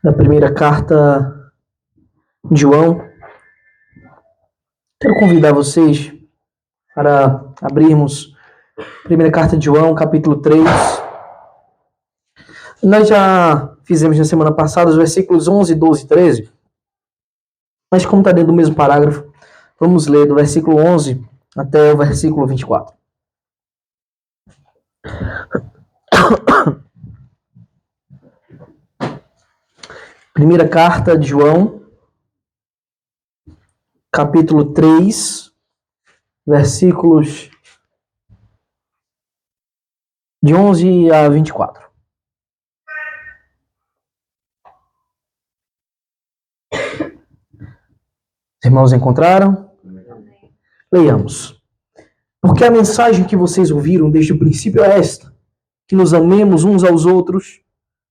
Da primeira carta de João. Quero convidar vocês para abrirmos a primeira carta de João, capítulo 3. Nós já fizemos na semana passada os versículos 11, 12 e 13. Mas como está dentro do mesmo parágrafo, vamos ler do versículo 11 até o versículo 24. Primeira carta de João, capítulo 3, versículos de 11 a 24. Os irmãos encontraram? Leiamos. Porque a mensagem que vocês ouviram desde o princípio é esta: que nos amemos uns aos outros,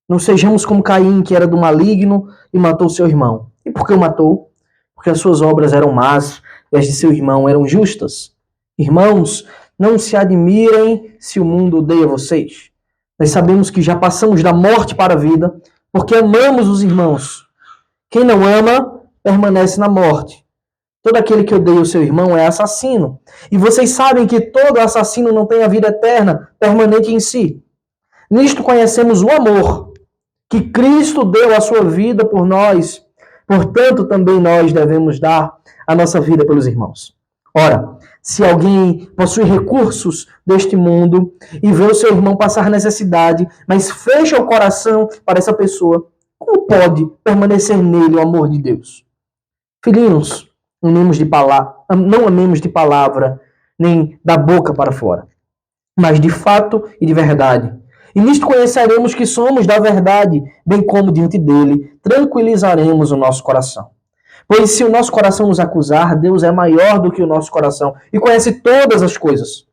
não sejamos como Caim, que era do maligno e matou seu irmão. E por que o matou? Porque as suas obras eram más e as de seu irmão eram justas. Irmãos, não se admirem se o mundo odeia vocês. Nós sabemos que já passamos da morte para a vida, porque amamos os irmãos. Quem não ama, permanece na morte. Todo aquele que odeia o seu irmão é assassino. E vocês sabem que todo assassino não tem a vida eterna permanente em si. Nisto conhecemos o amor, que Cristo deu a sua vida por nós. Portanto, também nós devemos dar a nossa vida pelos irmãos. Ora, se alguém possui recursos deste mundo e vê o seu irmão passar necessidade, mas fecha o coração para essa pessoa, como pode permanecer nele o amor de Deus? Filhinhos, não amemos de palavra, nem da boca para fora, mas de fato e de verdade. E nisto conheceremos que somos da verdade, bem como diante dele tranquilizaremos o nosso coração. Pois se o nosso coração nos acusar, Deus é maior do que o nosso coração e conhece todas as coisas.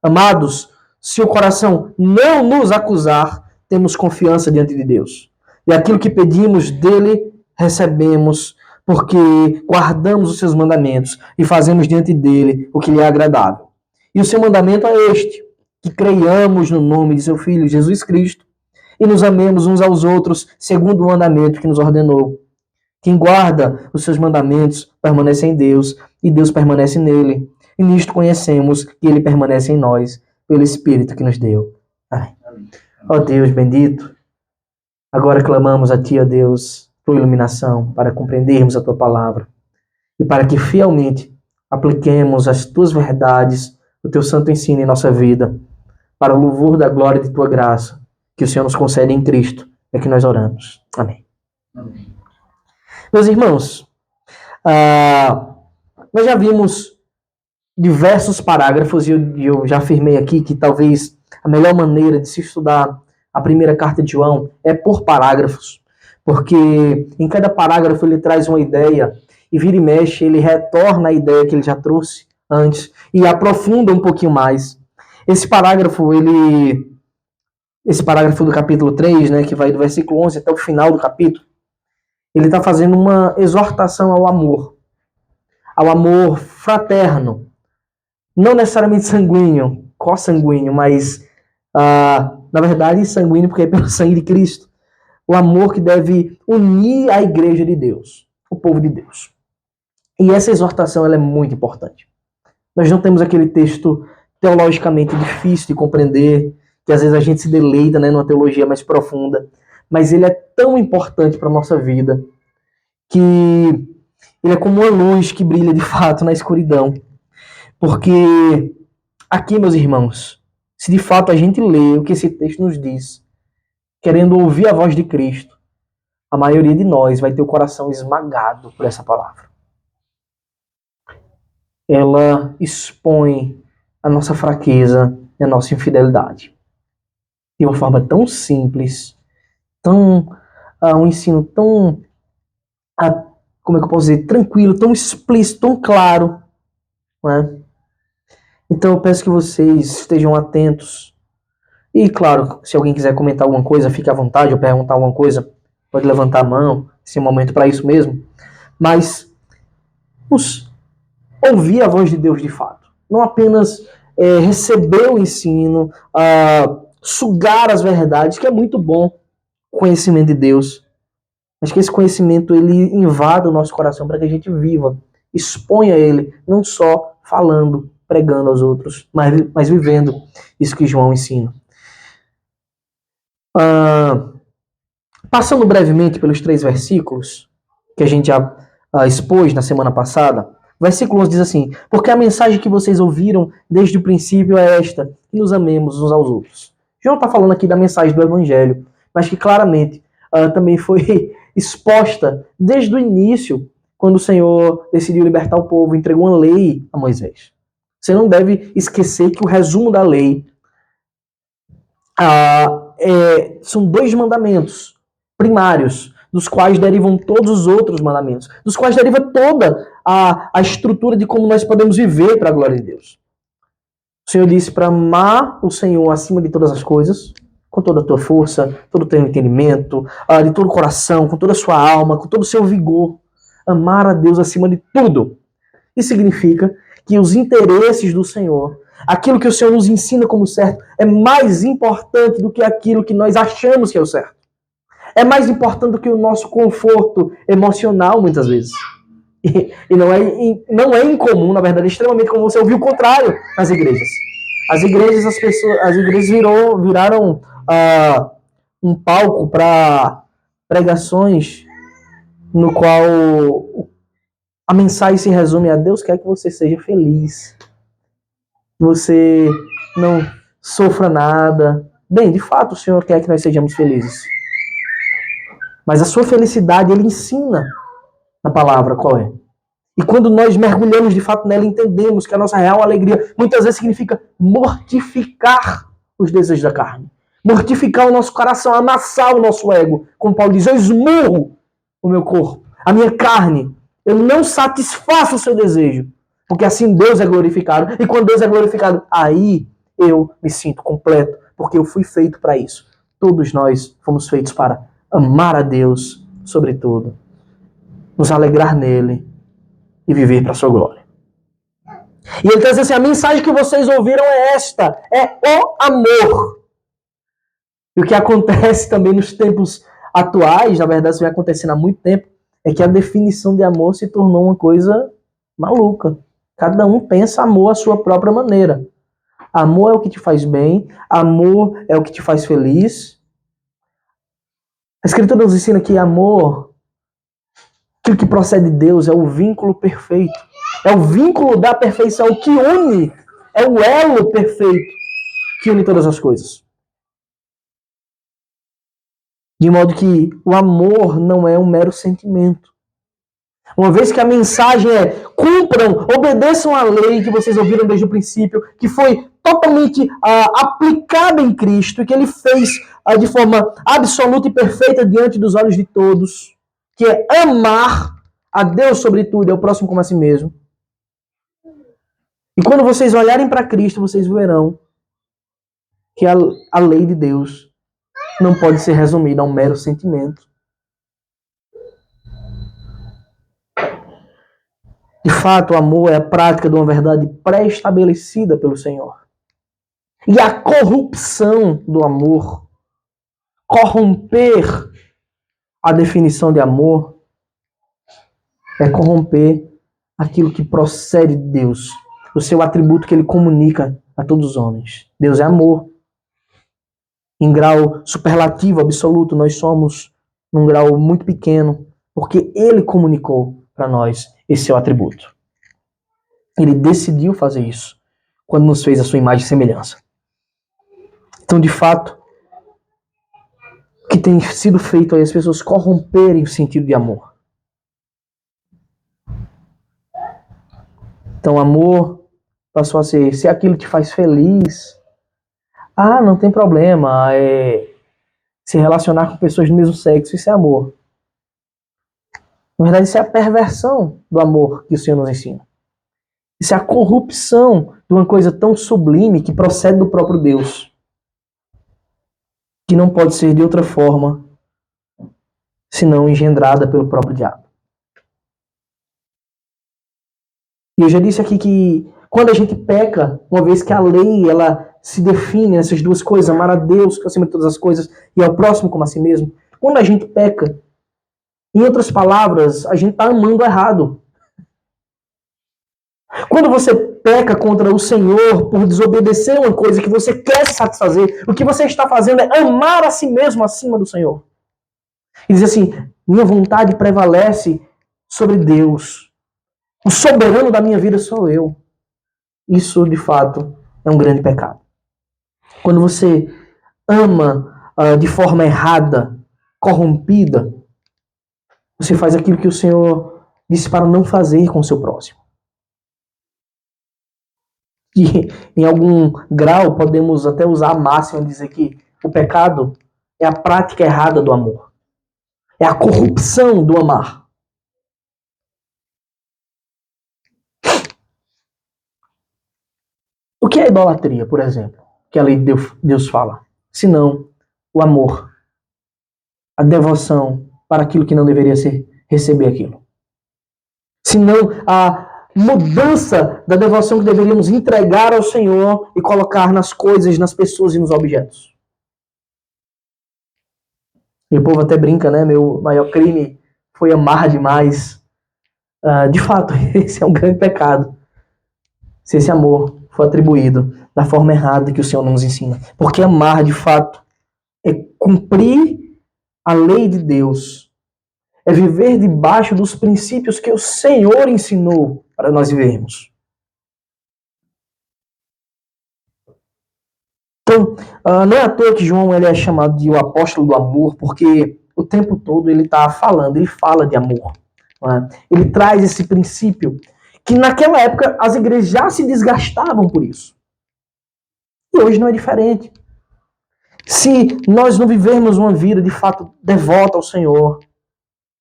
Amados, se o coração não nos acusar, temos confiança diante de Deus. E aquilo que pedimos dele, recebemos, porque guardamos os seus mandamentos e fazemos diante dele o que lhe é agradável. E o seu mandamento é este: que creiamos no nome de seu Filho, Jesus Cristo, e nos amemos uns aos outros, segundo o mandamento que nos ordenou. Quem guarda os seus mandamentos permanece em Deus, e Deus permanece nele. E nisto conhecemos que ele permanece em nós, pelo Espírito que nos deu. Amém. Ó Deus bendito, agora clamamos a Ti, ó Deus, tua iluminação, para compreendermos a Tua palavra, e para que fielmente apliquemos as Tuas verdades, o Teu santo ensino em nossa vida, para o louvor da glória de Tua graça, que o Senhor nos concede em Cristo, é que nós oramos. Amém. Amém. Meus irmãos, nós já vimos diversos parágrafos e eu já afirmei aqui que talvez a melhor maneira de se estudar a primeira carta de João é por parágrafos, porque em cada parágrafo ele traz uma ideia e vira e mexe, ele retorna a ideia que ele já trouxe antes e aprofunda um pouquinho mais. Esse parágrafo do capítulo 3, né, que vai do versículo 11 até o final do capítulo, ele está fazendo uma exortação ao amor fraterno, não necessariamente sanguíneo, consanguíneo, mas, na verdade, sanguíneo porque é pelo sangue de Cristo. O amor que deve unir a igreja de Deus, o povo de Deus. E essa exortação ela é muito importante. Nós não temos aquele texto teologicamente difícil de compreender, que às vezes a gente se deleita, né, numa teologia mais profunda, mas ele é tão importante para a nossa vida que ele é como uma luz que brilha de fato na escuridão. Porque aqui, meus irmãos, se de fato a gente lê o que esse texto nos diz, querendo ouvir a voz de Cristo, a maioria de nós vai ter o coração esmagado por essa palavra. Ela expõe a nossa fraqueza e a nossa infidelidade. De uma forma tão simples, um ensino tão, como é que eu posso dizer, tranquilo, tão explícito, tão claro, né? Então eu peço que vocês estejam atentos. E claro, se alguém quiser comentar alguma coisa, fique à vontade, ou perguntar alguma coisa, pode levantar a mão, esse é o momento para isso mesmo. Mas vamos ouvir a voz de Deus de fato. Não apenas receber o ensino, sugar as verdades, que é muito bom o conhecimento de Deus, mas que esse conhecimento ele invada o nosso coração para que a gente viva, exponha ele, não só falando, pregando aos outros, mas vivendo isso que João ensina. Passando brevemente pelos 3 versículos que a gente já expôs na semana passada, o versículo 11 diz assim: porque a mensagem que vocês ouviram desde o princípio é esta, que nos amemos uns aos outros. João está falando aqui da mensagem do Evangelho, mas que claramente também foi exposta desde o início, quando o Senhor decidiu libertar o povo, entregou uma lei a Moisés. Você não deve esquecer que o resumo da lei são 2 mandamentos primários, dos quais derivam todos os outros mandamentos, dos quais deriva toda a estrutura de como nós podemos viver para a glória de Deus. O Senhor disse para amar o Senhor acima de todas as coisas, com toda a tua força, todo o teu entendimento, de todo o coração, com toda a sua alma, com todo o seu vigor. Amar a Deus acima de tudo. Isso significa que os interesses do Senhor, aquilo que o Senhor nos ensina como certo, é mais importante do que aquilo que nós achamos que é o certo. É mais importante do que o nosso conforto emocional, muitas vezes. E não é incomum, na verdade, é extremamente comum você ouvir o contrário nas igrejas. As igrejas viraram um palco para pregações no qual a mensagem se resume a Deus quer que você seja feliz. Que você não sofra nada. Bem, de fato, o Senhor quer que nós sejamos felizes. Mas a sua felicidade, Ele ensina na palavra qual é. E quando nós mergulhamos de fato nela, entendemos que a nossa real alegria muitas vezes significa mortificar os desejos da carne. Mortificar o nosso coração, amassar o nosso ego. Como Paulo diz, eu esmurro o meu corpo, a minha carne. Eu não satisfaço o seu desejo. Porque assim Deus é glorificado. E quando Deus é glorificado, aí eu me sinto completo. Porque eu fui feito para isso. Todos nós fomos feitos para amar a Deus, sobretudo. Nos alegrar nele e viver para a sua glória. E ele está dizendo assim, a mensagem que vocês ouviram é esta, é o amor. E o que acontece também nos tempos atuais, na verdade isso vem acontecendo há muito tempo, é que a definição de amor se tornou uma coisa maluca. Cada um pensa amor à sua própria maneira. Amor é o que te faz bem, amor é o que te faz feliz. A Escritura nos ensina que amor, aquilo que procede de Deus, é o vínculo perfeito. É o vínculo da perfeição que une, é o elo perfeito que une todas as coisas. De modo que o amor não é um mero sentimento. Uma vez que a mensagem é cumpram, obedeçam a lei que vocês ouviram desde o princípio, que foi totalmente aplicada em Cristo, que ele fez de forma absoluta e perfeita diante dos olhos de todos, que é amar a Deus sobre tudo e ao próximo como a si mesmo. E quando vocês olharem para Cristo, vocês verão que a lei de Deus não pode ser resumida a um mero sentimento. De fato, o amor é a prática de uma verdade pré-estabelecida pelo Senhor. E a corrupção do amor, corromper a definição de amor, é corromper aquilo que procede de Deus, o seu atributo que ele comunica a todos os homens. Deus é amor. Em grau superlativo, absoluto, nós somos num grau muito pequeno, porque ele comunicou para nós esse seu atributo. Ele decidiu fazer isso quando nos fez a sua imagem e semelhança. Então, de fato, o que tem sido feito é as pessoas corromperem o sentido de amor. Então, amor passou a ser, se aquilo te faz feliz, não tem problema, se relacionar com pessoas do mesmo sexo, isso é amor. Na verdade, isso é a perversão do amor que o Senhor nos ensina. Isso é a corrupção de uma coisa tão sublime que procede do próprio Deus, que não pode ser de outra forma senão engendrada pelo próprio diabo. E eu já disse aqui que quando a gente peca, uma vez que a lei ela se define nessas duas coisas, amar a Deus acima de todas as coisas e ao próximo como a si mesmo. Quando a gente peca, em outras palavras, a gente está amando errado. Quando você peca contra o Senhor por desobedecer uma coisa que você quer se satisfazer, o que você está fazendo é amar a si mesmo acima do Senhor. E dizer assim, minha vontade prevalece sobre Deus. O soberano da minha vida sou eu. Isso, de fato, é um grande pecado. Quando você ama de forma errada, corrompida, você faz aquilo que o Senhor disse para não fazer com o seu próximo. E em algum grau podemos até usar a máxima e dizer que o pecado é a prática errada do amor. É a corrupção do amar. O que é idolatria, por exemplo? Que a lei de Deus fala. Senão, o amor. A devoção para aquilo que não deveria ser, receber aquilo. Senão, a mudança da devoção que deveríamos entregar ao Senhor e colocar nas coisas, nas pessoas e nos objetos. E o povo até brinca, né? Meu maior crime foi amar demais. De fato, esse é um grande pecado. Se esse amor for atribuído da forma errada que o Senhor nos ensina. Porque amar, de fato, é cumprir a lei de Deus. É viver debaixo dos princípios que o Senhor ensinou para nós vivermos. Então, não é à toa que João ele é chamado de o apóstolo do amor, porque o tempo todo ele está falando, ele fala de amor. Ele traz esse princípio que naquela época as igrejas já se desgastavam por isso. E hoje não é diferente. Se nós não vivermos uma vida de fato devota ao Senhor,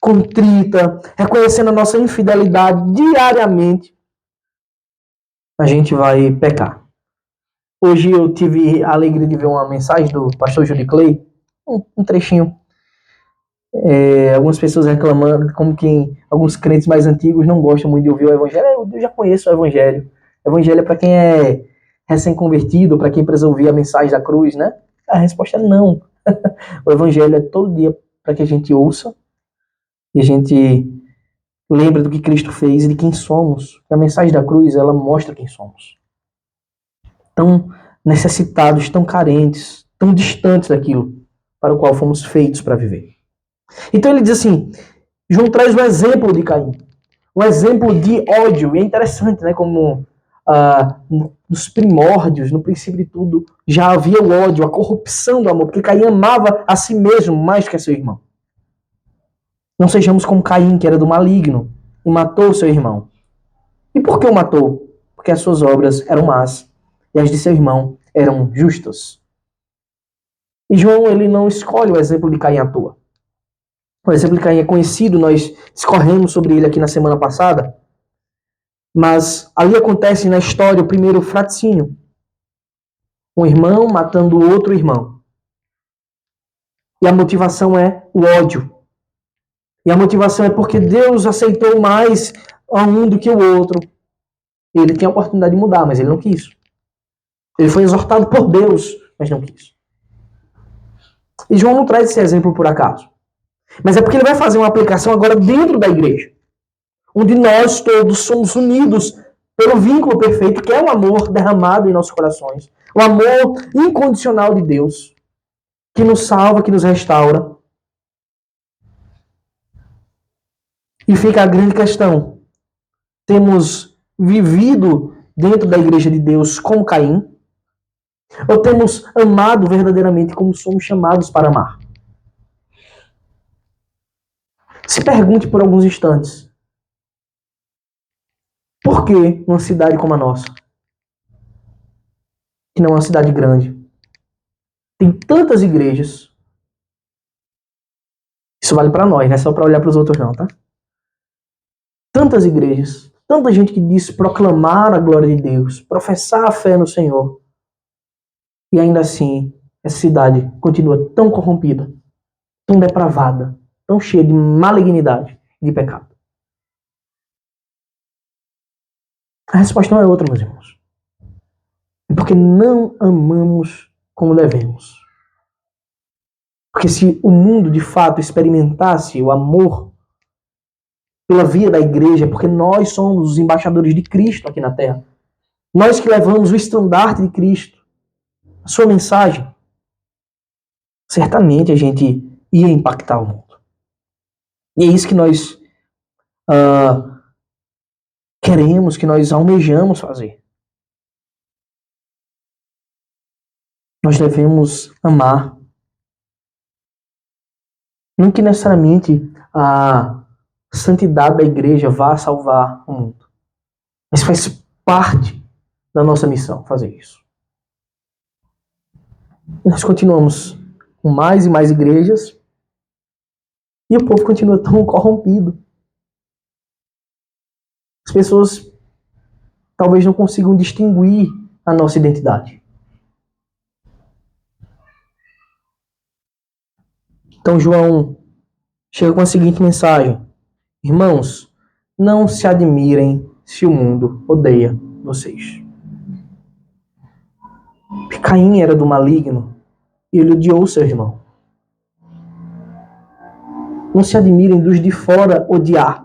contrita, reconhecendo a nossa infidelidade diariamente, a gente vai pecar. Hoje eu tive a alegria de ver uma mensagem do pastor Judy Clay, um trechinho. Algumas pessoas reclamando, como que alguns crentes mais antigos não gostam muito de ouvir o evangelho. Eu já conheço o evangelho. O evangelho é para quem é recém-convertido, para quem precisa ouvir a mensagem da cruz, né? A resposta é não. O evangelho é todo dia para que a gente ouça e a gente lembre do que Cristo fez e de quem somos. A mensagem da cruz, ela mostra quem somos. Tão necessitados, tão carentes, tão distantes daquilo para o qual fomos feitos para viver. Então ele diz assim, João traz o exemplo de Caim, um exemplo de ódio, e é interessante, né, como nos primórdios, no princípio de tudo, já havia o ódio, a corrupção do amor, porque Caim amava a si mesmo mais que a seu irmão. Não sejamos como Caim, que era do maligno, e matou seu irmão. E por que o matou? Porque as suas obras eram más, e as de seu irmão eram justas. E João, ele não escolhe o exemplo de Caim à toa. O exemplo de Caim é conhecido, nós discorremos sobre ele aqui na semana passada, mas ali acontece na história o primeiro fraticínio. Um irmão matando outro irmão. E a motivação é o ódio. E a motivação é porque Deus aceitou mais a um do que o outro. Ele tinha a oportunidade de mudar, mas ele não quis. Ele foi exortado por Deus, mas não quis. E João não traz esse exemplo por acaso. Mas é porque ele vai fazer uma aplicação agora dentro da igreja. Onde nós todos somos unidos pelo vínculo perfeito, que é o amor derramado em nossos corações. O amor incondicional de Deus, que nos salva, que nos restaura. E fica a grande questão. Temos vivido dentro da igreja de Deus como Caim? Ou temos amado verdadeiramente como somos chamados para amar? Se pergunte por alguns instantes. Por que uma cidade como a nossa, que não é uma cidade grande, tem tantas igrejas? Isso vale para nós, não é só para olhar para os outros não, tá? Tantas igrejas, tanta gente que diz proclamar a glória de Deus, professar a fé no Senhor. E ainda assim, essa cidade continua tão corrompida, tão depravada, tão cheia de malignidade e de pecado. A resposta não é outra, meus irmãos. É porque não amamos como devemos. Porque se o mundo de fato experimentasse o amor pela via da igreja, é porque nós somos os embaixadores de Cristo aqui na Terra. Nós que levamos o estandarte de Cristo, a sua mensagem, certamente a gente ia impactar o mundo. E é isso que nós queremos, que nós almejamos fazer. Nós devemos amar. Não que necessariamente a santidade da igreja vá salvar o mundo. Mas faz parte da nossa missão fazer isso. E nós continuamos com mais e mais igrejas e o povo continua tão corrompido. As pessoas talvez não consigam distinguir a nossa identidade. Então João chega com a seguinte mensagem: irmãos, não se admirem se o mundo odeia vocês. Caim era do maligno e ele odiou seu irmão. Não se admirem dos de fora odiar.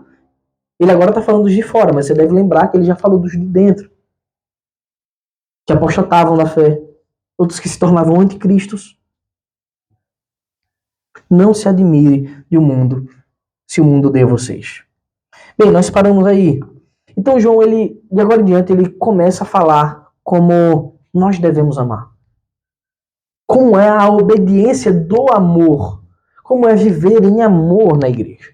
Ele agora está falando dos de fora, mas você deve lembrar que ele já falou dos de dentro, que apostatavam na fé, outros que se tornavam anticristos. Não se admire do mundo, se o mundo odeia vocês. Bem, nós paramos aí. Então João, de agora em diante, ele começa a falar como nós devemos amar. Como é a obediência do amor. Como é viver em amor na igreja.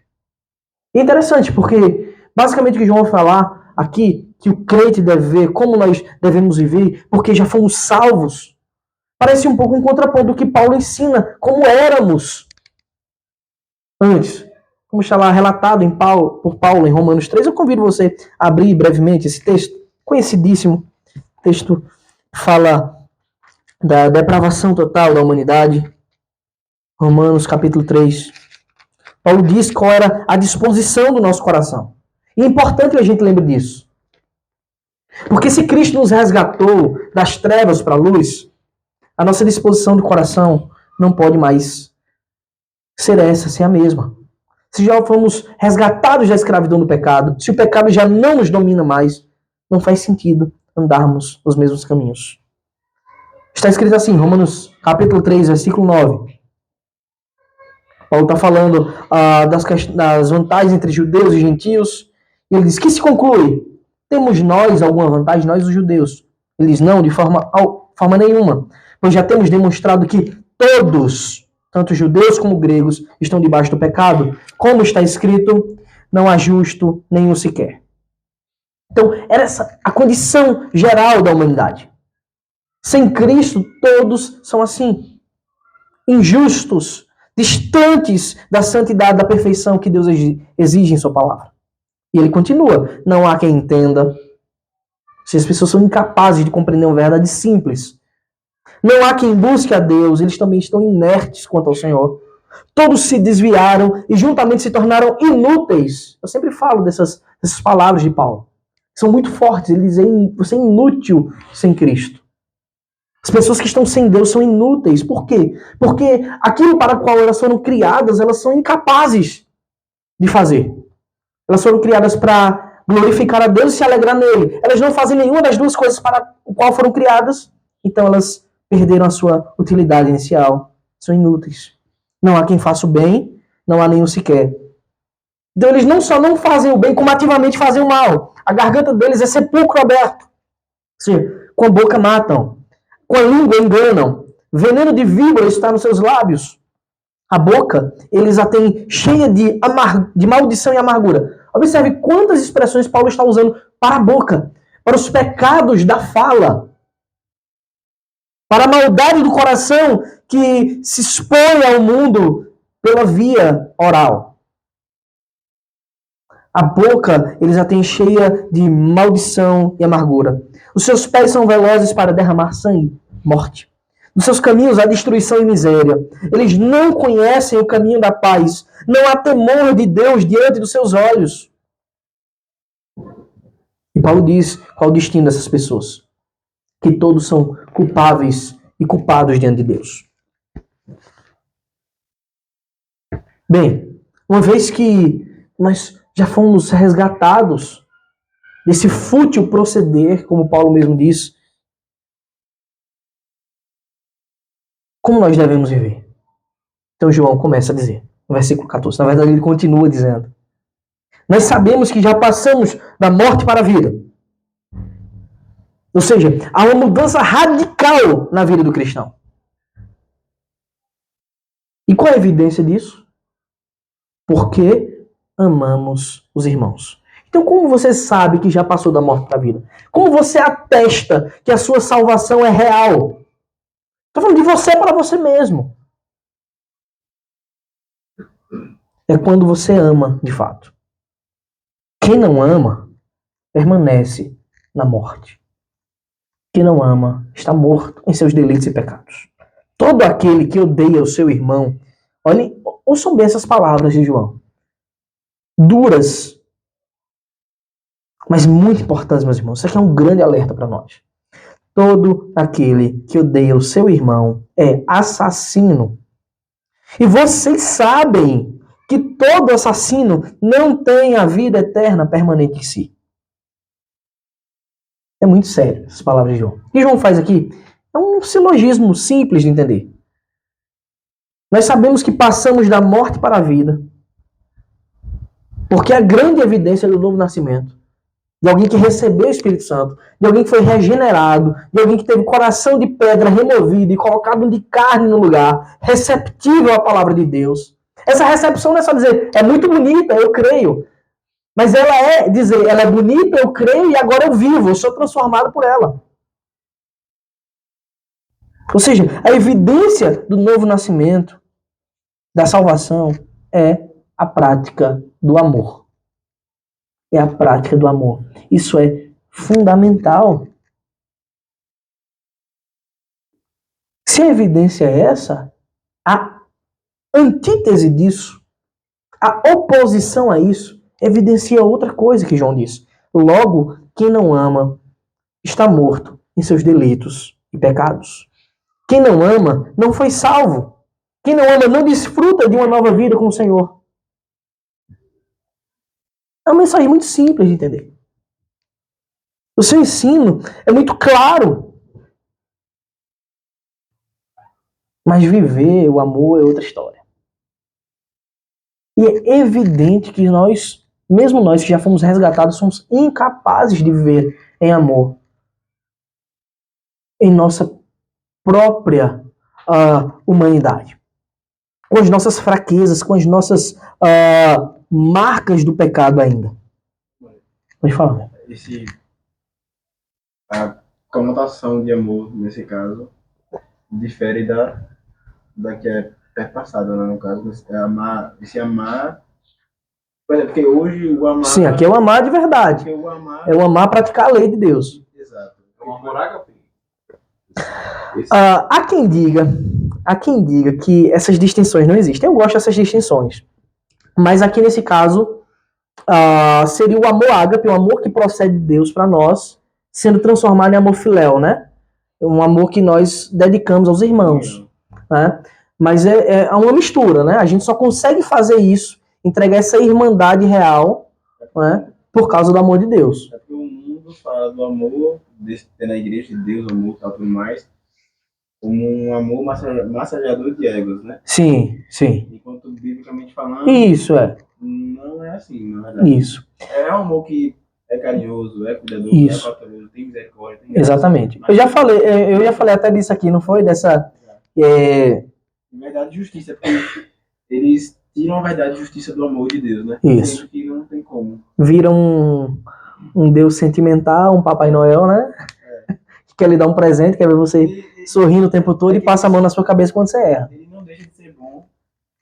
É interessante, porque basicamente o que João vai falar aqui, que o crente deve ver, como nós devemos viver, porque já fomos salvos, parece um pouco um contraponto do que Paulo ensina, como éramos antes. Como está lá relatado por Paulo em Romanos 3. Eu convido você a abrir brevemente esse texto, conhecidíssimo. O texto fala da depravação total da humanidade. Romanos capítulo 3. Paulo diz qual era a disposição do nosso coração. E é importante que a gente lembre disso. Porque se Cristo nos resgatou das trevas para a luz, a nossa disposição do coração não pode mais ser a mesma. Se já fomos resgatados da escravidão do pecado, se o pecado já não nos domina mais, não faz sentido andarmos nos mesmos caminhos. Está escrito assim, Romanos capítulo 3, versículo 9. Paulo está falando das vantagens entre judeus e gentios. E ele diz, que se conclui? Temos nós alguma vantagem, nós os judeus? Ele diz, não, de forma nenhuma. Pois já temos demonstrado que todos, tanto judeus como gregos, estão debaixo do pecado. Como está escrito, não há justo nenhum sequer. Então, era essa a condição geral da humanidade. Sem Cristo, todos são assim. Injustos, distantes da santidade, da perfeição que Deus exige em sua palavra. E ele continua, não há quem entenda. Se as pessoas são incapazes de compreender uma verdade simples. Não há quem busque a Deus, eles também estão inertes quanto ao Senhor. Todos se desviaram e juntamente se tornaram inúteis. Eu sempre falo dessas palavras de Paulo. São muito fortes, ele diz, você é inútil sem Cristo. As pessoas que estão sem Deus são inúteis. Por quê? Porque aquilo para o qual elas foram criadas, elas são incapazes de fazer. Elas foram criadas para glorificar a Deus e se alegrar nele. Elas não fazem nenhuma das duas coisas para o qual foram criadas. Então elas perderam a sua utilidade inicial. São inúteis. Não há quem faça o bem, não há nenhum sequer. Então eles não só não fazem o bem, como ativamente fazem o mal. A garganta deles é sepulcro aberto. Ou seja, com a boca matam. Com a língua enganam. Veneno de víbora está nos seus lábios. A boca, eles a têm cheia de maldição e amargura. Observe quantas expressões Paulo está usando para a boca, para os pecados da fala, para a maldade do coração que se expõe ao mundo pela via oral. A boca, eles a têm cheia de maldição e amargura. Os seus pés são velozes para derramar sangue, morte. Nos seus caminhos há destruição e miséria. Eles não conhecem o caminho da paz. Não há temor de Deus diante dos seus olhos. E Paulo diz qual o destino dessas pessoas. que todos são culpáveis e culpados diante de Deus. Bem, uma vez que nós já fomos resgatados desse fútil proceder, como Paulo mesmo diz, como nós devemos viver? Então João começa a dizer, no versículo 14, na verdade ele continua dizendo: nós sabemos que já passamos da morte para a vida. Ou seja, há uma mudança radical na vida do cristão. E qual é a evidência disso? Porque amamos os irmãos. Então, como você sabe que já passou da morte para a vida? Como você atesta que a sua salvação é real? Estou falando de você para você mesmo. É quando você ama, de fato. Quem não ama, permanece na morte. Quem não ama, está morto em seus delitos e pecados. Todo aquele que odeia o seu irmão, olhem, ouçam bem essas palavras de João. Duras, mas muito importantes, meus irmãos. Isso aqui é um grande alerta para nós. Todo aquele que odeia o seu irmão é assassino. E vocês sabem que todo assassino não tem a vida eterna permanente em si. É muito sério essas palavras de João. O que João faz aqui é um silogismo simples de entender. Nós sabemos que passamos da morte para a vida, porque a grande evidência do novo nascimento, de alguém que recebeu o Espírito Santo, de alguém que foi regenerado, de alguém que teve o coração de pedra removido e colocado de carne no lugar, receptível à palavra de Deus. Essa recepção não é só dizer, é muito bonita, eu creio. Mas ela é dizer, ela é bonita, eu creio e agora eu vivo, eu sou transformado por ela. Ou seja, a evidência do novo nascimento, da salvação, é a prática do amor. É a prática do amor. Isso é fundamental. Se a evidência é essa, a antítese disso, a oposição a isso, evidencia outra coisa que João diz. Logo, quem não ama está morto em seus delitos e pecados. Quem não ama não foi salvo. Quem não ama não desfruta de uma nova vida com o Senhor. É uma mensagem muito simples de entender. O seu ensino é muito claro. Mas viver o amor é outra história. E é evidente que nós, mesmo nós que já fomos resgatados, somos incapazes de viver em amor. Em nossa própria humanidade. Com as nossas fraquezas, com as nossas marcas do pecado ainda. Pode falar. A conotação de amor, nesse caso, difere da que é perpassada, né? No caso, esse amar. Porque hoje o amar. Sim, aqui é o amar de verdade. É o amar praticar a lei de Deus. Exato. É o amor ágape. Há quem diga que essas distinções não existem. Eu gosto dessas distinções. Mas aqui nesse caso, seria o amor ágape, o amor que procede de Deus para nós, sendo transformado em amor filéu, né? Um amor que nós dedicamos aos irmãos. Né? Mas é uma mistura, né? A gente só consegue fazer isso, entregar essa irmandade real, né? Por causa do amor de Deus. É porque o mundo fala do amor, na igreja de Deus, amor e tal, tudo mais, como um amor massageador de egos, né? Sim, sim. Enquanto biblicamente falando, isso não é assim, na verdade. Isso. É um amor que é carinhoso, é cuidadoso, Isso. é patroso, tem misericórdia. Tem exatamente. Mas, eu já falei até disso aqui, não foi? Dessa... verdade e justiça, porque eles tiram a verdade e justiça do amor de Deus, né? Isso. Sendo que não tem como. Vira um Deus sentimental, um Papai Noel, né? Que quer lhe dar um presente, quer ver você sorrindo o tempo todo e passa a mão na sua cabeça quando você erra. Ele não deixa de ser bom,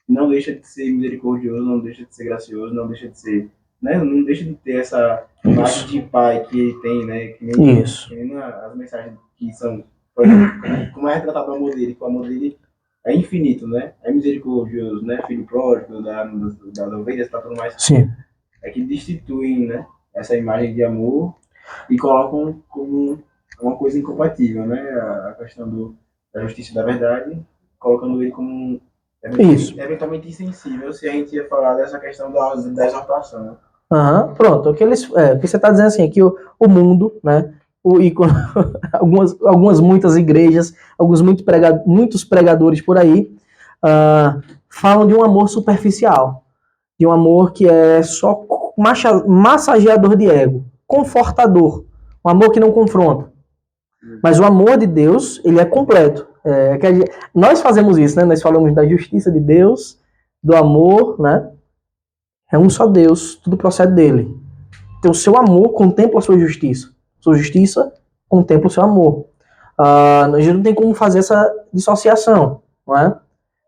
não deixa de ser misericordioso, não deixa de ser gracioso, não deixa de ser... Né? Não deixa de ter essa imagem de pai que ele tem, né? Que nem, Isso. Que nem as mensagens que são... Por exemplo, como é retratado o amor dele, que o amor dele é infinito, né? É misericordioso, né? Filho pródigo, da ovelha, está tudo mais. Sim. É que destituem, né? Essa imagem de amor e colocam como uma coisa incompatível, né? A questão da justiça e da verdade, colocando ele como Isso. eventualmente insensível se a gente ia falar dessa questão da exortação. Pronto. O que você está dizendo assim, é que o mundo, né? Muitas igrejas, muitos pregadores por aí, falam de um amor superficial, de um amor que é só massageador de ego, confortador, um amor que não confronta. Mas o amor de Deus, ele é completo. Nós fazemos isso, né? Nós falamos da justiça de Deus, do amor, né? É um só Deus, tudo procede dele. Então, o seu amor contempla a sua justiça. Sua justiça contempla o seu amor. A gente não tem como fazer essa dissociação, não é?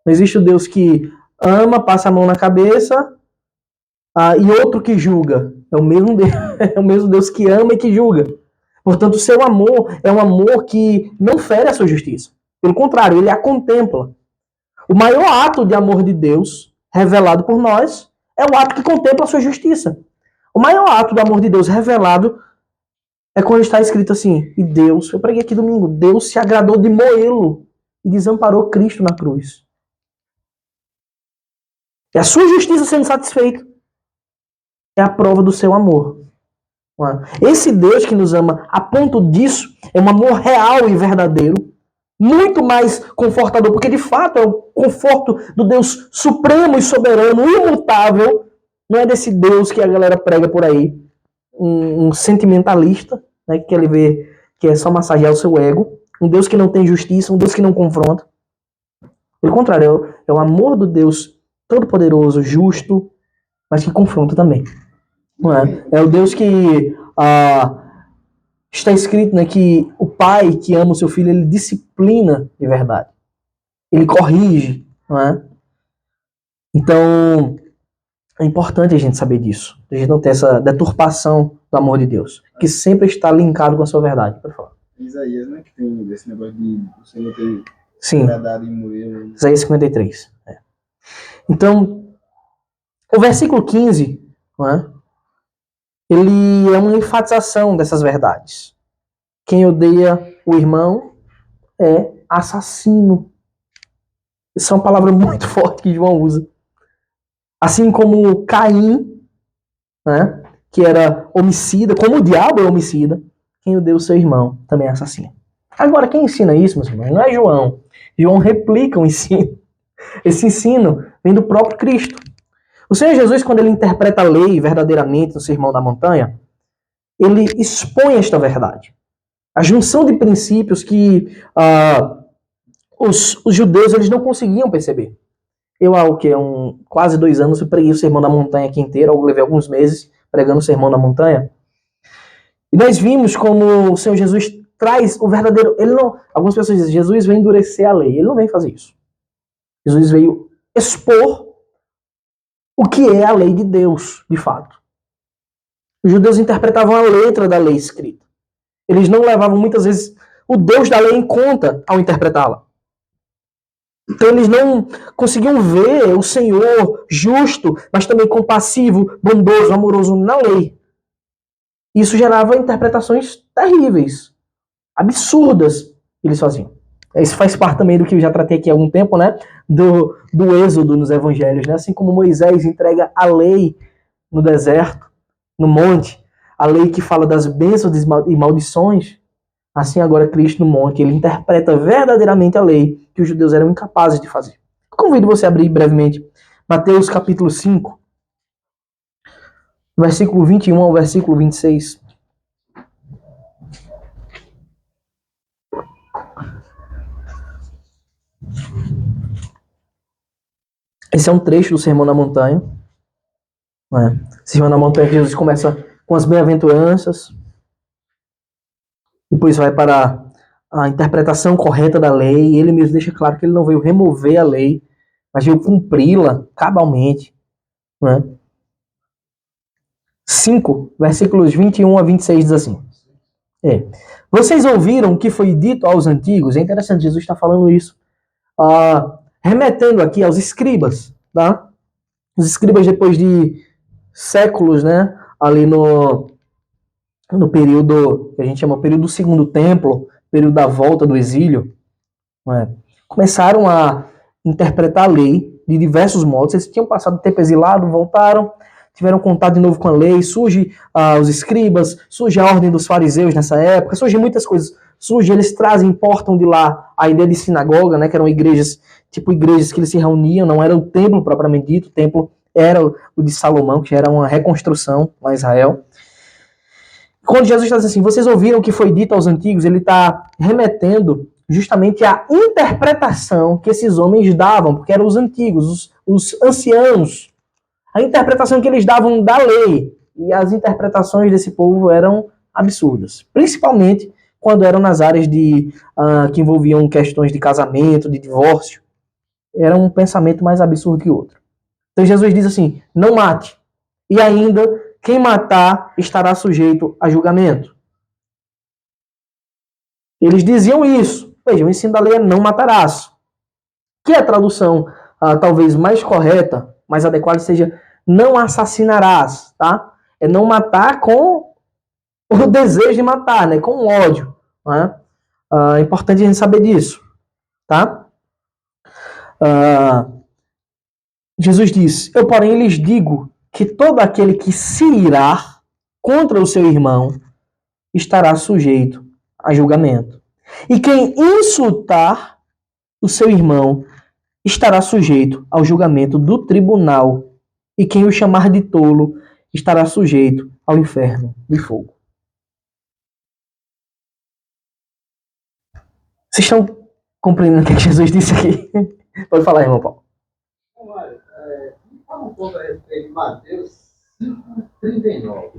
Não existe o Deus que ama, passa a mão na cabeça, e outro que julga. É o mesmo Deus, é o mesmo Deus que ama e que julga. Portanto, o seu amor é um amor que não fere a sua justiça. Pelo contrário, ele a contempla. O maior ato de amor de Deus, revelado por nós, é o ato que contempla a sua justiça. O maior ato do amor de Deus revelado é quando está escrito assim, e Deus, eu preguei aqui domingo, Deus se agradou de moê-lo e desamparou Cristo na cruz. É a sua justiça sendo satisfeita. É a prova do seu amor. Esse Deus que nos ama a ponto disso é um amor real e verdadeiro, muito mais confortador, porque de fato é o conforto do Deus supremo e soberano, imutável, não é desse Deus que a galera prega por aí, um sentimentalista, né, que quer ver que é só massagear o seu ego, um Deus que não tem justiça, um Deus que não confronta. Pelo contrário, é o amor do Deus todo-poderoso, justo, mas que confronta também. Não é? É o Deus que está escrito, né, que o pai que ama o seu filho, ele disciplina de verdade. Ele corrige, não é? Então, é importante a gente saber disso. A gente não ter essa deturpação do amor de Deus, que sempre está linkado com a sua verdade. Pode falar. Isaías, né, que tem esse negócio de o Senhor ter agradado em moer. Isaías 53. Então, o versículo 15, não é? Ele é uma enfatização dessas verdades. Quem odeia o irmão é assassino. Isso é uma palavra muito forte que João usa. Assim como Caim, né, que era homicida, como o diabo é homicida, quem odeia o seu irmão também é assassino. Agora, quem ensina isso, meus irmãos? Não é João. João replica o ensino. Esse ensino vem do próprio Cristo. O Senhor Jesus, quando ele interpreta a lei verdadeiramente no Sermão da Montanha, ele expõe esta verdade. A junção de princípios que os judeus eles não conseguiam perceber. Eu, há quase 2 anos, eu preguei o Sermão da Montanha aqui inteiro, eu levei alguns meses pregando o Sermão da Montanha. E nós vimos como o Senhor Jesus traz o verdadeiro... Algumas pessoas dizem, Jesus veio endurecer a lei. Ele não veio fazer isso. Jesus veio expor o que é a lei de Deus, de fato. Os judeus interpretavam a letra da lei escrita. Eles não levavam, muitas vezes, o Deus da lei em conta ao interpretá-la. Então eles não conseguiam ver o Senhor justo, mas também compassivo, bondoso, amoroso na lei. Isso gerava interpretações terríveis, absurdas que eles faziam. Isso faz parte também do que eu já tratei aqui há algum tempo, né? Do êxodo nos evangelhos, né? Assim como Moisés entrega a lei no deserto, no monte, a lei que fala das bênçãos e maldições, assim agora Cristo no monte, ele interpreta verdadeiramente a lei que os judeus eram incapazes de fazer. Eu convido você a abrir brevemente Mateus capítulo 5, versículo 21 ao versículo 26. Esse é um trecho do Sermão da Montanha. Sermão da Montanha que Jesus começa com as bem-aventuranças, depois vai para a interpretação correta da lei, e ele mesmo deixa claro que ele não veio remover a lei, mas veio cumpri-la cabalmente. 5, versículos 21 a 26 diz assim. Vocês ouviram o que foi dito aos antigos? É interessante, Jesus está falando isso. Remetendo aqui aos escribas, tá? Os escribas, depois de séculos, né? Ali no período que a gente chama o período do Segundo Templo, período da volta do exílio, começaram a interpretar a lei de diversos modos. Eles tinham passado tempo exilado, voltaram, tiveram contato de novo com a lei, surge os escribas, surge a ordem dos fariseus nessa época, surgem muitas coisas. Eles trazem, importam de lá a ideia de sinagoga, né, que eram igrejas, tipo igrejas que eles se reuniam, não era o templo propriamente dito, o templo era o de Salomão, que era uma reconstrução lá em Israel. Quando Jesus está dizendo assim, vocês ouviram o que foi dito aos antigos, ele está remetendo justamente à interpretação que esses homens davam, porque eram os antigos, os anciãos, a interpretação que eles davam da lei. E as interpretações desse povo eram absurdas, principalmente quando eram nas áreas que envolviam questões de casamento, de divórcio. Era um pensamento mais absurdo que outro. Então Jesus diz assim, não mate. E ainda, quem matar estará sujeito a julgamento. Eles diziam isso. Veja, o ensino da lei é não matarás. Que é a tradução talvez mais correta, mais adequada, seja não assassinarás, tá? É não matar com o desejo de matar, né? Com ódio. Né? É importante a gente saber disso, tá? Jesus diz, eu porém lhes digo que todo aquele que se irá contra o seu irmão estará sujeito a julgamento. E quem insultar o seu irmão estará sujeito ao julgamento do tribunal. E quem o chamar de tolo estará sujeito ao inferno de fogo. Vocês estão compreendendo o que Jesus disse aqui? Pode falar, irmão Paulo. Fala um pouco a respeito de Mateus 5,39.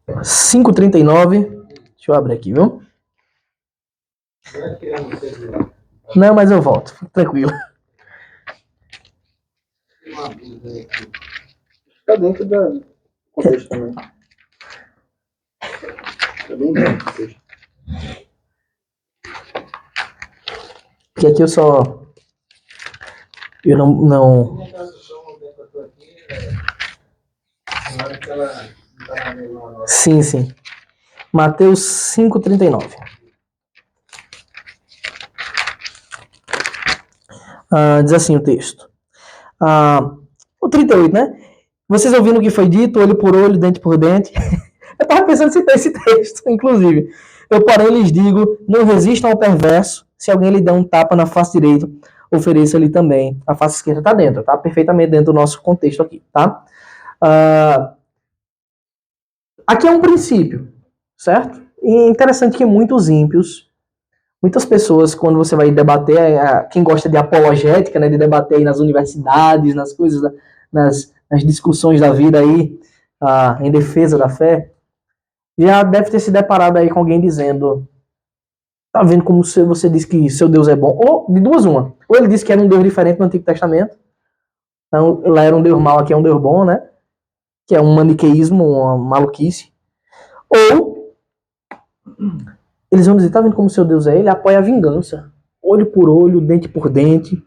5,39. Deixa eu abrir aqui, viu? Não, mas eu volto. Fique tranquilo. Está dentro do contexto também. Está bem dentro do contexto. Porque aqui eu não... Minha tradução não tem para aqui. Sim. Mateus 5,39. Diz assim o texto. O 38, né? Vocês ouviram o que foi dito, olho por olho, dente por dente. Eu estava pensando em citar esse texto, inclusive. Eu, porém, lhes digo, não resistam ao perverso. Se alguém lhe der um tapa na face direita, ofereça-lhe também a face esquerda. Está dentro, tá? Perfeitamente dentro do nosso contexto aqui, tá? Aqui é um princípio, certo? E é interessante que muitos ímpios, muitas pessoas, quando você vai debater, quem gosta de apologética, né, de debater aí nas universidades, nas coisas, nas discussões da vida aí, em defesa da fé, já deve ter se deparado aí com alguém dizendo, tá vendo como você diz que seu Deus é bom? Ou, de duas uma, ou ele disse que era um Deus diferente no Antigo Testamento, então lá era um Deus mau, aqui é um Deus bom, né? Que é um maniqueísmo, uma maluquice. Ou eles vão dizer, tá vendo como seu Deus é? Ele apoia a vingança. Olho por olho, dente por dente.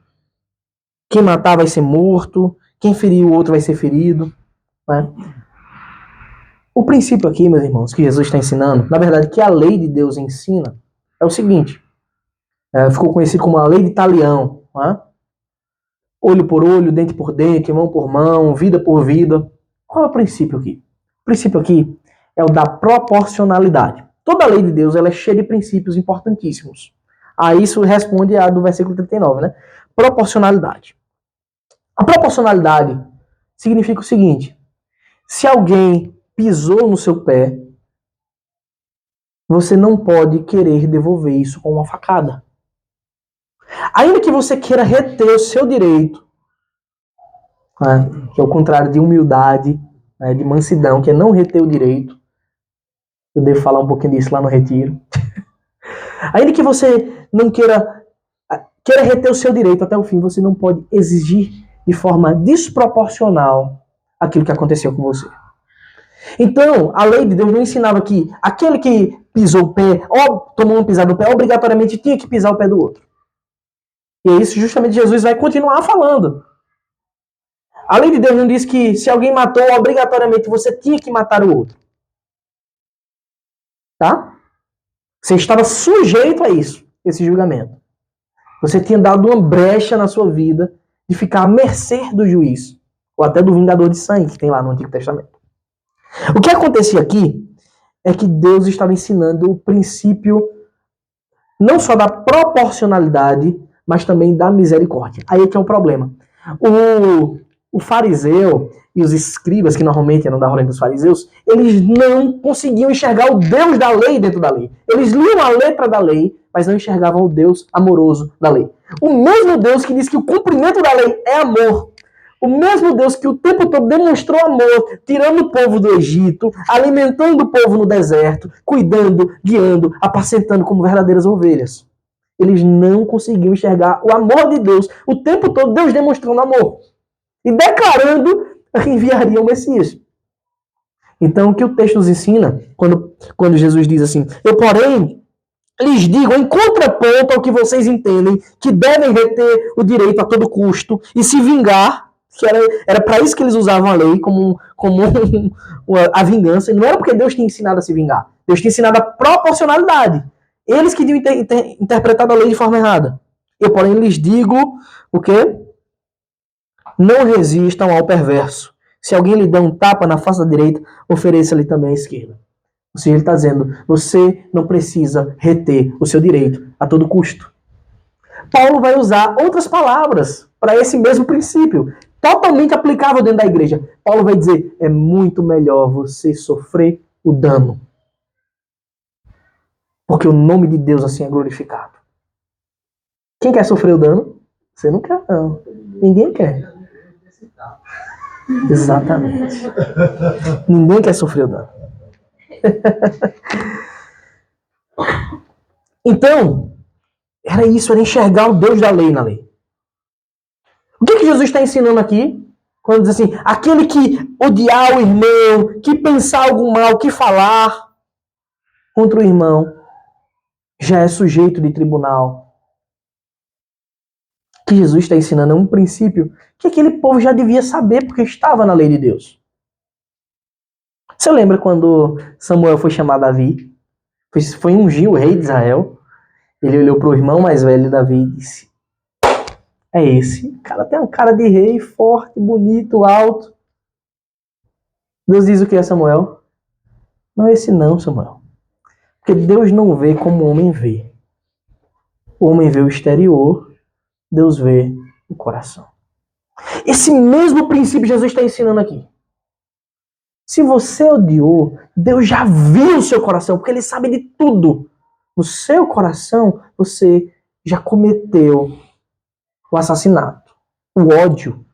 Quem matar vai ser morto. Quem ferir o outro vai ser ferido. Né? O princípio aqui, meus irmãos, que Jesus está ensinando, na verdade, que a lei de Deus ensina, é o seguinte. Ficou conhecido como a lei de Talião. Né? Olho por olho, dente por dente, mão por mão, vida por vida. Qual é o princípio aqui? O princípio aqui é o da proporcionalidade. Toda a lei de Deus ela é cheia de princípios importantíssimos. Isso responde a do versículo 39, né? Proporcionalidade. A proporcionalidade significa o seguinte: se alguém pisou no seu pé, você não pode querer devolver isso com uma facada. Ainda que você queira reter o seu direito, né, que é o contrário de humildade, né, de mansidão, que é não reter o direito. Eu devo falar um pouquinho disso lá no retiro. Ainda que você não queira reter o seu direito até o fim, você não pode exigir de forma desproporcional aquilo que aconteceu com você. Então, a lei de Deus não ensinava que aquele que pisou o pé, ou tomou uma pisada no pé, obrigatoriamente tinha que pisar o pé do outro. E é isso justamente Jesus vai continuar falando. A lei de Deus não diz que se alguém matou, obrigatoriamente você tinha que matar o outro. Tá? Você estava sujeito a isso, esse julgamento. Você tinha dado uma brecha na sua vida de ficar à mercê do juiz, ou até do vingador de sangue que tem lá no Antigo Testamento. O que acontecia aqui é que Deus estava ensinando o princípio não só da proporcionalidade, mas também da misericórdia. Aí é que é o problema. O fariseu e os escribas, que normalmente eram da ordem dos fariseus, eles não conseguiam enxergar o Deus da lei dentro da lei. Eles liam a letra da lei, mas não enxergavam o Deus amoroso da lei. O mesmo Deus que diz que o cumprimento da lei é amor. O mesmo Deus que o tempo todo demonstrou amor, tirando o povo do Egito, alimentando o povo no deserto, cuidando, guiando, apacentando como verdadeiras ovelhas. Eles não conseguiam enxergar o amor de Deus. O tempo todo Deus demonstrando amor. E declarando que enviaria o Messias. Então, o que o texto nos ensina, quando Jesus diz assim, eu, porém, lhes digo, em contraponto ao que vocês entendem, que devem reter o direito a todo custo e se vingar, que era para isso que eles usavam a lei, como a vingança, e não era porque Deus tinha ensinado a se vingar. Deus tinha ensinado a proporcionalidade. Eles que tinham interpretado a lei de forma errada. Eu, porém, lhes digo o quê? Não resistam ao perverso. Se alguém lhe der um tapa na face da direita, ofereça-lhe também a esquerda. Ou seja, ele está dizendo, você não precisa reter o seu direito a todo custo. Paulo vai usar outras palavras para esse mesmo princípio, totalmente aplicável dentro da igreja. Paulo vai dizer, é muito melhor você sofrer o dano, porque o nome de Deus assim é glorificado. Quem quer sofrer o dano? Você não quer, não. Ninguém quer. Exatamente. Ninguém quer sofrer o dano. Então, era isso, era enxergar o Deus da lei na lei. O que Jesus está ensinando aqui? Quando diz assim, aquele que odiar o irmão, que pensar algum mal, que falar contra o irmão, já é sujeito de tribunal. O que Jesus está ensinando é um princípio que aquele povo já devia saber, porque estava na lei de Deus. Você lembra quando Samuel foi chamar Davi? Foi ungir o rei de Israel. Ele olhou para o irmão mais velho, Davi, e disse, é esse. O cara tem uma cara de rei, forte, bonito, alto. Deus diz o que é Samuel? Não é esse não, Samuel. Porque Deus não vê como o homem vê. O homem vê o exterior, Deus vê o coração. Esse mesmo princípio Jesus está ensinando aqui. Se você odiou, Deus já viu o seu coração, porque Ele sabe de tudo. No seu coração, você já cometeu o assassinato, o ódio.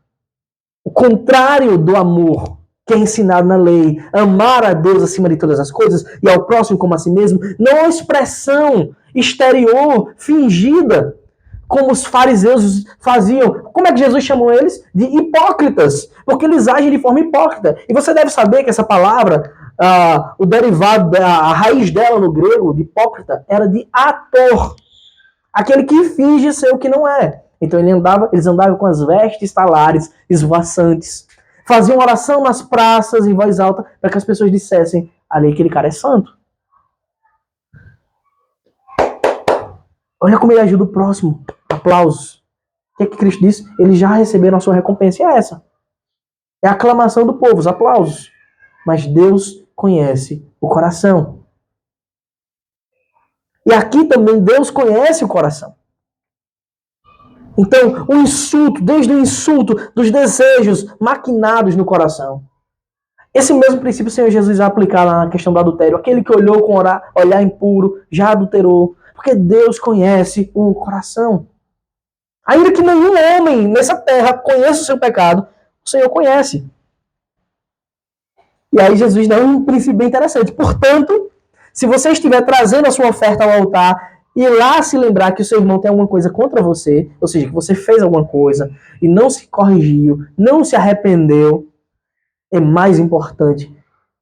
O contrário do amor que é ensinado na lei, amar a Deus acima de todas as coisas e ao próximo como a si mesmo, não é uma expressão exterior, fingida, como os fariseus faziam. Como é que Jesus chamou eles? De hipócritas, porque eles agem de forma hipócrita. E você deve saber que essa palavra, o derivado, a raiz dela no grego, de hipócrita, era de ator, aquele que finge ser o que não é. Então eles andavam com as vestes talares, esvoaçantes, faziam oração nas praças em voz alta para que as pessoas dissessem, ali aquele cara é santo. Olha como ele ajuda o próximo. Aplausos. O que é que Cristo disse? Eles já receberam a sua recompensa. E é essa. É a aclamação do povo, os aplausos. Mas Deus conhece o coração. E aqui também Deus conhece o coração. Então, o insulto, desde o insulto dos desejos maquinados no coração. Esse mesmo princípio o Senhor Jesus vai aplicar lá na questão do adultério. Aquele que olhou com olhar impuro, já adulterou. Porque Deus conhece o coração. Ainda que nenhum homem nessa terra conheça o seu pecado, o Senhor conhece. E aí Jesus dá um princípio bem interessante. Portanto, se você estiver trazendo a sua oferta ao altar e lá se lembrar que o seu irmão tem alguma coisa contra você, ou seja, que você fez alguma coisa e não se corrigiu, não se arrependeu, é mais importante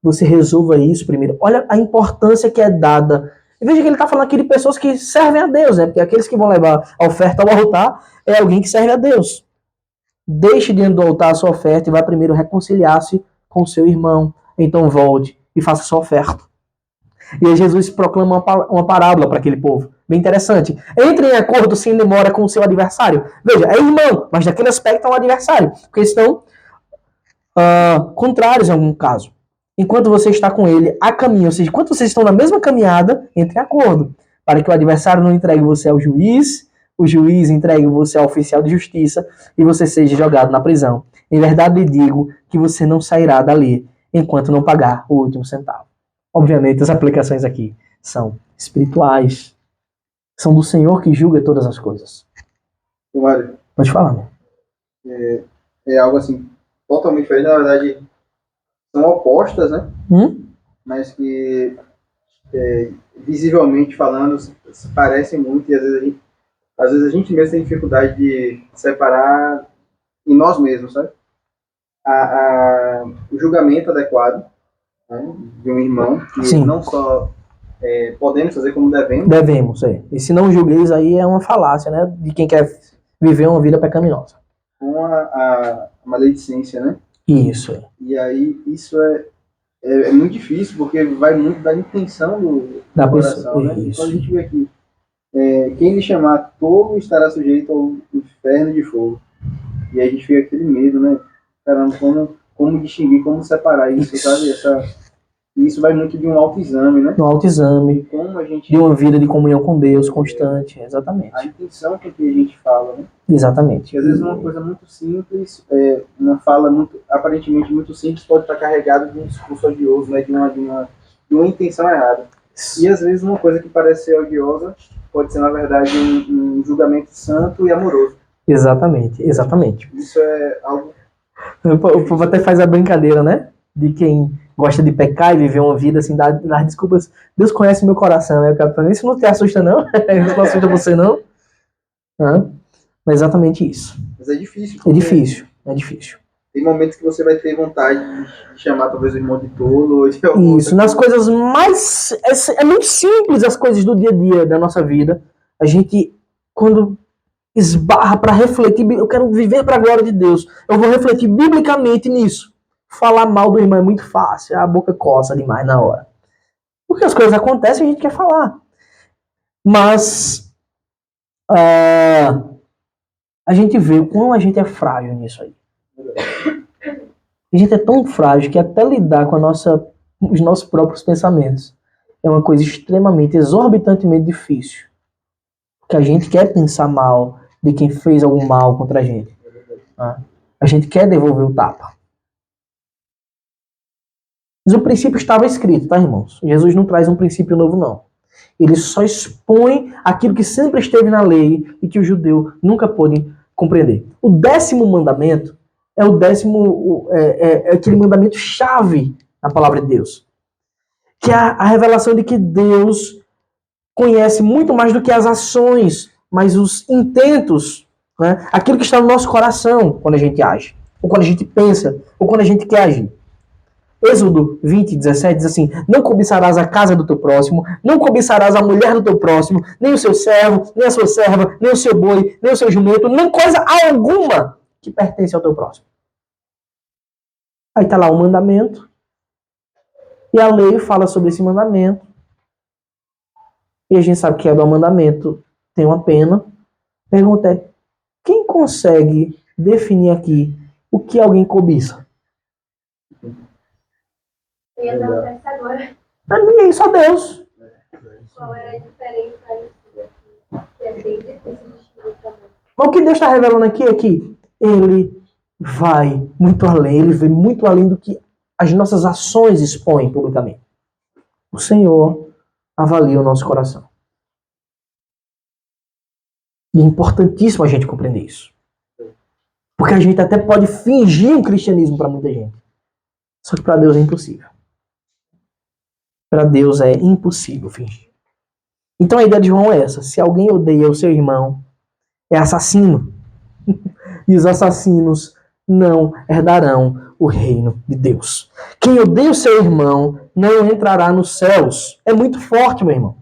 você resolva isso primeiro. Olha a importância que é dada. E veja que ele está falando aqui de pessoas que servem a Deus, né? Porque aqueles que vão levar a oferta ao altar é alguém que serve a Deus. Deixe diante do altar a sua oferta e vá primeiro reconciliar-se com o seu irmão. Então volte e faça a sua oferta. E aí Jesus proclama uma parábola para aquele povo. Bem interessante. Entre em acordo sem demora com o seu adversário. Veja, é irmão, mas naquele aspecto é um adversário. Porque estão contrários em algum caso. Enquanto você está com ele a caminho, ou seja, enquanto vocês estão na mesma caminhada, entre em acordo. Para que o adversário não entregue você ao juiz, o juiz entregue você ao oficial de justiça e você seja jogado na prisão. Em verdade lhe digo que você não sairá dali enquanto não pagar o último centavo. Obviamente, as aplicações aqui são espirituais. São do Senhor que julga todas as coisas. Mário, Pode falar, meu. é algo assim, totalmente diferente. Na verdade, são opostas, né? Mas que, visivelmente falando, se parecem muito e às vezes a gente mesmo tem dificuldade de separar em nós mesmos, sabe? O julgamento adequado, né, de um irmão, que Sim. não só podemos fazer como devemos. Devemos, é. E se não julgueis, aí é uma falácia, né? De quem quer viver uma vida pecaminosa. Com a maledicência, né? Isso, é. E aí isso é muito difícil, porque vai muito da intenção do Da coração, pessoa, né? isso. Quando a gente vê aqui, quem lhe chamar tolo estará sujeito ao inferno de fogo. E aí a gente fica aquele medo, né? Caramba, como distinguir, como separar isso, sabe? Isso vai muito de um autoexame, né? No autoexame, Como a gente... de uma vida de comunhão com Deus constante. Exatamente. A intenção com que a gente fala, né? Exatamente. Porque às vezes uma coisa muito simples, uma fala aparentemente muito simples, pode estar carregada de um discurso odioso, né? De uma intenção errada. E às vezes uma coisa que parece ser odiosa pode ser, na verdade, um julgamento santo e amoroso. Exatamente, exatamente. Isso é algo... O povo até faz a brincadeira, né? De quem gosta de pecar e viver uma vida assim, dar desculpas. Deus conhece meu coração, né? Isso não te assusta, não? Isso não assusta você, não? Mas é exatamente isso. Mas é difícil. É difícil, é difícil. Tem momentos que você vai ter vontade de chamar talvez o irmão de tolo. Ou de isso, nas coisas mais... É muito simples as coisas do dia a dia da nossa vida. A gente, quando esbarra para refletir, eu quero viver para a glória de Deus, eu vou refletir biblicamente nisso. Falar mal do irmão é muito fácil, a boca coça demais na hora. Porque as coisas acontecem e a gente quer falar. Mas a gente vê o quão a gente é frágil nisso aí. A gente é tão frágil que até lidar com os nossos próprios pensamentos é uma coisa extremamente, exorbitantemente difícil. Porque a gente quer pensar mal de quem fez algum mal contra a gente. A gente quer devolver o tapa. Mas o princípio estava escrito, tá, irmãos? Jesus não traz um princípio novo, não. Ele só expõe aquilo que sempre esteve na lei e que o judeu nunca pôde compreender. O 10º mandamento é aquele mandamento chave na palavra de Deus. Que é a revelação de que Deus conhece muito mais do que as ações, mas os intentos, né? Aquilo que está no nosso coração quando a gente age, ou quando a gente pensa, ou quando a gente quer agir. Êxodo 20, 17 diz assim: não cobiçarás a casa do teu próximo, não cobiçarás a mulher do teu próximo, nem o seu servo, nem a sua serva, nem o seu boi, nem o seu jumento, nem coisa alguma que pertence ao teu próximo. Aí está lá o mandamento, e a lei fala sobre esse mandamento, e a gente sabe que cada mandamento tem uma pena. Pergunta é: quem consegue definir aqui o que alguém cobiça? Eu ia perguntar agora. Não, ninguém, só Deus. Qual era a diferença isso? Que é bem difícil de distinguir também. Mas o que Deus está revelando aqui é que Ele vai muito além, Ele vê muito além do que as nossas ações expõem publicamente. O Senhor avalia o nosso coração. E é importantíssimo a gente compreender isso. Porque a gente até pode fingir um cristianismo para muita gente. Só que para Deus é impossível. Para Deus é impossível fingir. Então a ideia de João é essa: se alguém odeia o seu irmão, é assassino. E os assassinos não herdarão o reino de Deus. Quem odeia o seu irmão não entrará nos céus. É muito forte, meu irmão.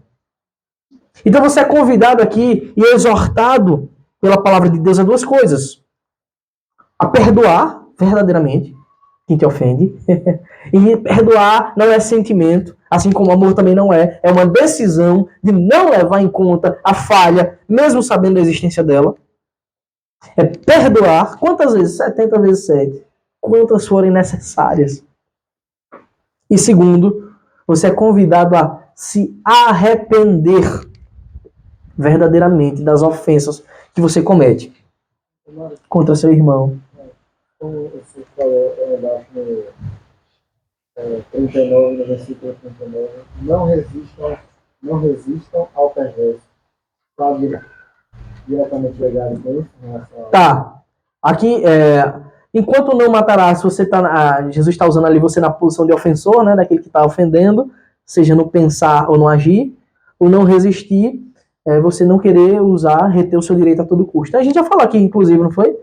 Então você é convidado aqui e exortado pela palavra de Deus a duas coisas: a perdoar verdadeiramente quem te ofende. E perdoar não é sentimento, assim como o amor também não é. É uma decisão de não levar em conta a falha, mesmo sabendo da existência dela. É perdoar, quantas vezes? 70 vezes 7. Quantas forem necessárias. E segundo, você é convidado a se arrepender verdadeiramente das ofensas que você comete contra seu irmão. Como você falou, eu acho no 39, no versículo 39, não resistam ao perverso. Está diretamente ligado com isso? Tá. Aqui, enquanto não matarás, você tá, Jesus está usando ali você na posição de ofensor, né, daquele que está ofendendo, seja no pensar ou no agir, o não resistir, você não querer usar, reter o seu direito a todo custo. A gente já falou aqui, inclusive, não foi?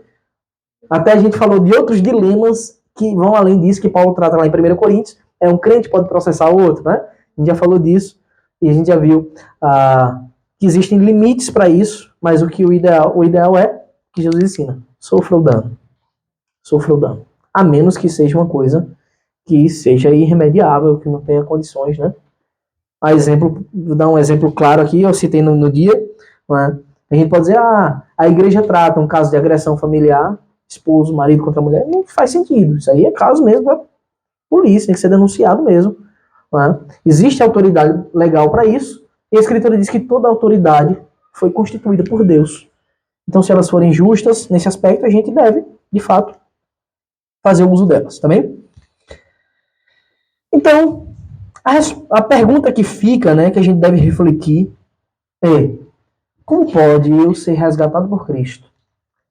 Até a gente falou de outros dilemas que vão além disso, que Paulo trata lá em 1 Coríntios. Um crente pode processar o outro, né? A gente já falou disso e a gente já viu que existem limites para isso, mas o ideal é que Jesus ensina. Sofra o dano. Sofra o dano. A menos que seja uma coisa que seja irremediável, que não tenha condições, né? Vou dar um exemplo claro aqui, eu citei no dia, né? A gente pode dizer, a igreja trata um caso de agressão familiar, esposo, marido contra a mulher, não faz sentido. Isso aí é caso mesmo para polícia, tem que ser denunciado mesmo. Né? Existe autoridade legal para isso, e a Escritura diz que toda autoridade foi constituída por Deus. Então, se elas forem justas nesse aspecto, a gente deve, de fato, fazer o uso delas, tá bem? Então, a pergunta que fica, né, que a gente deve refletir é: como pode eu ser resgatado por Cristo?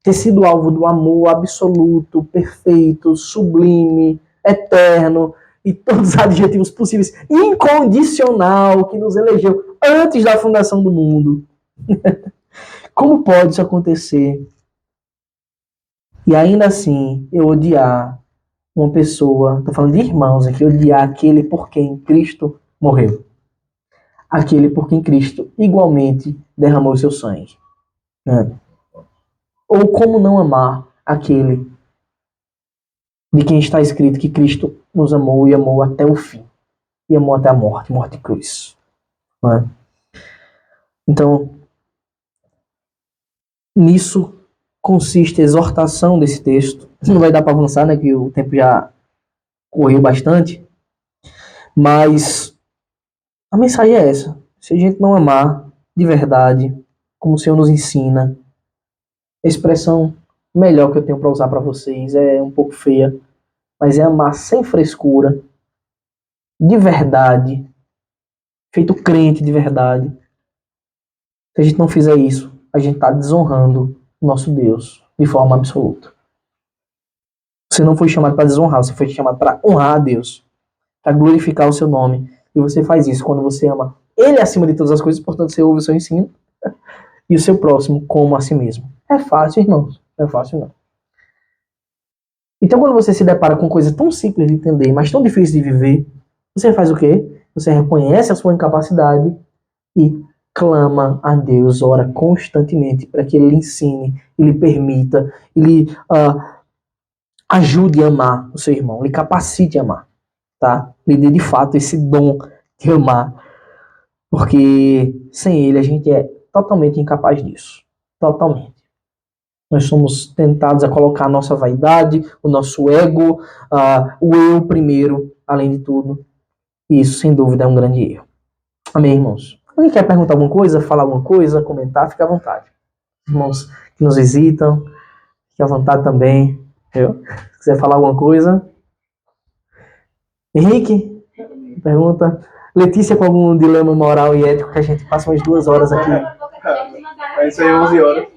Ter sido alvo do amor absoluto, perfeito, sublime, eterno, e todos os adjetivos possíveis, incondicional, que nos elegeu antes da fundação do mundo. Como pode isso acontecer? E ainda assim, eu odiar uma pessoa, estou falando de irmãos aqui, odiar aquele por quem Cristo morreu. Aquele por quem Cristo igualmente derramou o seu sangue. Né? Ou como não amar aquele de quem está escrito que Cristo nos amou e amou até o fim. E amou até a morte e cruz. Né? Então, nisso consiste a exortação desse texto. Não vai dar para avançar, né, que o tempo já correu bastante. Mas a mensagem é essa. Se a gente não amar de verdade, como o Senhor nos ensina, a expressão melhor que eu tenho para usar para vocês é um pouco feia, mas é amar sem frescura, de verdade, feito crente de verdade. Se a gente não fizer isso, a gente está desonrando o nosso Deus de forma absoluta. Você não foi chamado para desonrar, você foi chamado para honrar a Deus, para glorificar o seu nome. E você faz isso quando você ama Ele acima de todas as coisas, portanto você ouve o seu ensino, e o seu próximo como a si mesmo. É fácil, irmãos. Não é fácil, não. Então, quando você se depara com coisa tão simples de entender, mas tão difícil de viver, você faz o quê? Você reconhece a sua incapacidade e clama a Deus, ora constantemente para que Ele lhe ensine, Ele lhe permita, Ele ajude a amar o seu irmão, lhe capacite a amar, tá? Lhe dê de fato esse dom de amar, porque sem Ele a gente é totalmente incapaz disso, totalmente. Nós somos tentados a colocar a nossa vaidade, o nosso ego, o eu primeiro, além de tudo. E isso, sem dúvida, é um grande erro. Amém, irmãos? Alguém quer perguntar alguma coisa, falar alguma coisa, comentar? Fique à vontade. Irmãos que nos visitam, fique à vontade também. Se quiser falar alguma coisa. Henrique, pergunta. Letícia, com algum dilema moral e ético que a gente passa umas 2 horas aqui. É isso aí, 11 horas.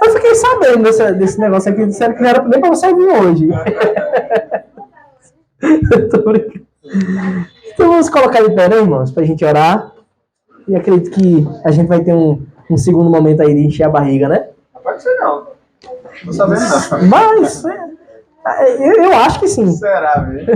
Eu fiquei sabendo desse negócio aqui, disseram que não era nem pra você vir hoje. Tô brincando. Então vamos colocar de pé, né, irmãos, pra gente orar. E acredito que a gente vai ter um segundo momento aí de encher a barriga, né? Não pode ser não. Não sabendo não. Mas eu acho que sim. Será, velho?